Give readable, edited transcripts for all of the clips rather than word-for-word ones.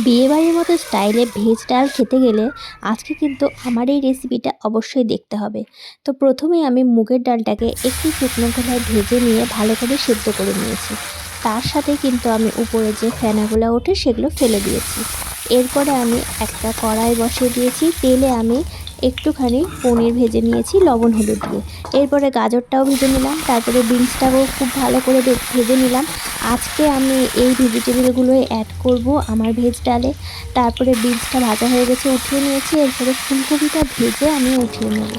বিয়েবাড়ির মতো স্টাইলে ভেজ ডাল খেতে গেলে আজকে কিন্তু আমার এই রেসিপিটা অবশ্যই দেখতে হবে। তো প্রথমে আমি মুগের ডালটাকে একটু শুকনো খোলায় ভেজে নিয়ে ভালো করে সেদ্ধ করে নিয়েছি। তার সাথে কিন্তু আমি উপরে যে ফেনাগুলো ওঠে সেগুলো ফেলে দিয়েছি। এরপরে আমি একটা কড়াই বসিয়ে দিয়েছি, তেলে আমি একটুখানি পনির ভেজে নিয়েছি লবণ হলুদ দিয়ে। এরপরে গাজরটাও ভেজে নিলাম, তারপরে বিনসটাও খুব ভালো করে ভেজে নিলাম। আজকে আমি এই ভেজিটেবলগুলোই অ্যাড করব আমার ভেজ ডালে। তারপরে বিনসটা ভাজা হয়ে গেছে, উঠিয়ে নিয়েছি। এরপরে ফুলকপিটা ভেজে আমি উঠিয়ে নেব।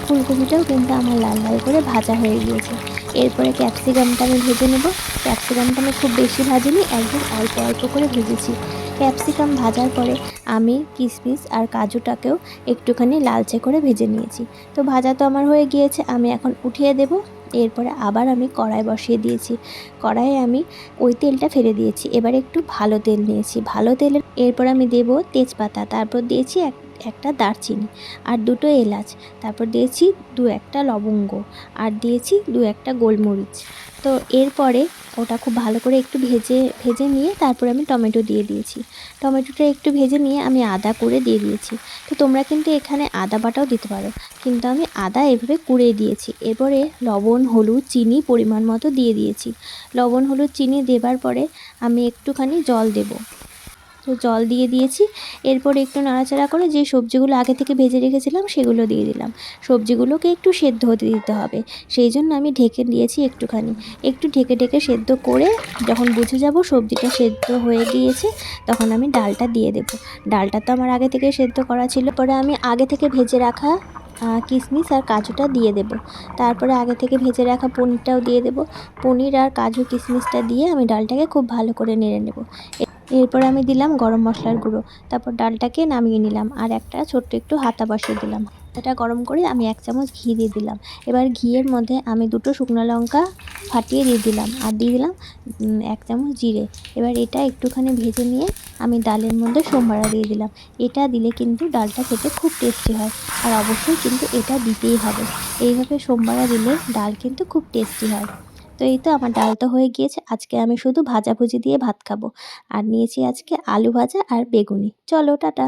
ফুলকপিটাও কিন্তু আমার লাল লাল করে ভাজা হয়ে গিয়েছে। এরপরে ক্যাপসিকামটা আমি ভেজে নেব। ক্যাপসিকামটা আমি খুব বেশি ভাজিনি, একদম অল্প অল্প করে ভেজেছি। ক্যাপসিকাম ভাজার পরে আমি কিশমিশ আর কাজুটাকেও একটুখানি লালচে করে ভেজে নিয়েছি। তো ভাজা তো আমার হয়ে গিয়েছে, আমি এখন উঠিয়ে দেব। এরপরে আবার আমি কড়াই বসিয়ে দিয়েছি। কড়াইয়ে আমি ওই তেলটা ফেলে দিয়েছি। এবার একটু ভালো তেল নিয়েছি, ভালো তেলে এরপর আমি দেব তেজপাতা, তারপর দিয়েছি একটা দারচিনি আর দুটো এলাচ, তারপর দিয়েছি দু একটা লবঙ্গ আর দিয়েছি দু একটা গোলমরিচ। তো এরপরে ওটা খুব ভালো করে একটু ভেজে নিয়ে তারপরে আমি টমেটো দিয়ে দিয়েছি। টমেটোটা একটু ভেজে নিয়ে আমি আদা কুড়ে দিয়ে দিয়েছি। তো তোমরা কিন্তু এখানে আদা বাটাও দিতে পারো, কিন্তু আমি আদা এভাবে কুড়ে দিয়েছি। এরপরে লবণ হলুদ চিনি পরিমাণ মতো দিয়ে দিয়েছি। লবণ হলুদ চিনি দেবার পরে আমি একটুখানি জল দেব। তো জল দিয়ে দিয়েছি। এরপরে একটু নাড়াচাড়া করে যে সবজিগুলো আগে থেকে ভেজে রেখেছিলাম সেগুলো দিয়ে দিলাম। সবজিগুলোকে একটু সেদ্ধ হতে দিতে হবে, সেই জন্য আমি ঢেকে দিয়েছি একটুখানি। একটু ঢেকে ঢেকে সেদ্ধ করে যখন বুঝে যাব সবজিটা সেদ্ধ হয়ে গিয়েছে, তখন আমি ডালটা দিয়ে দেব। ডালটা তো আমার আগে থেকে সেদ্ধ করা ছিল। পরে আমি আগে থেকে ভেজে রাখা কিশমিশ আর কাজুটা দিয়ে দেব। তারপরে আগে থেকে ভেজে রাখা পনিরটাও দিয়ে দেব। পনির আর কাজু কিশমিশটা দিয়ে আমি ডালটাকে খুব ভালো করে নেড়ে নেব। এরপর আমি দিলাম গরম মশলার গুঁড়ো। তারপর ডালটাকে নামিয়ে নিলাম আর একটা ছোট্ট একটু হাতা বসিয়ে দিলাম। হাতাটা গরম করে আমি 1 চামচ ঘি দিয়ে দিলাম। এবার ঘিয়ের মধ্যে আমি দুটো শুকনো লঙ্কা ফাটিয়ে দিয়ে দিলাম আর দিয়ে দিলাম 1 চামচ জিরে। এবার এটা একটুখানি ভেজে নিয়ে আমি ডালের মধ্যে সোমবারা দিয়ে দিলাম। এটা দিলে কিন্তু ডালটা খেতে খুব টেস্টি হয়, আর অবশ্যই কিন্তু এটা দিতেই হবে। এইভাবে সোমবারা দিলে ডাল কিন্তু খুব টেস্টি হয়। তো এই তো আমার ডাল তো হয়ে গিয়েছে। আজকে আমি শুধু ভাজাভুজি দিয়ে ভাত খাবো। আর নিয়েছি আজকে আলু ভাজা আর বেগুনি। চলো টাটা।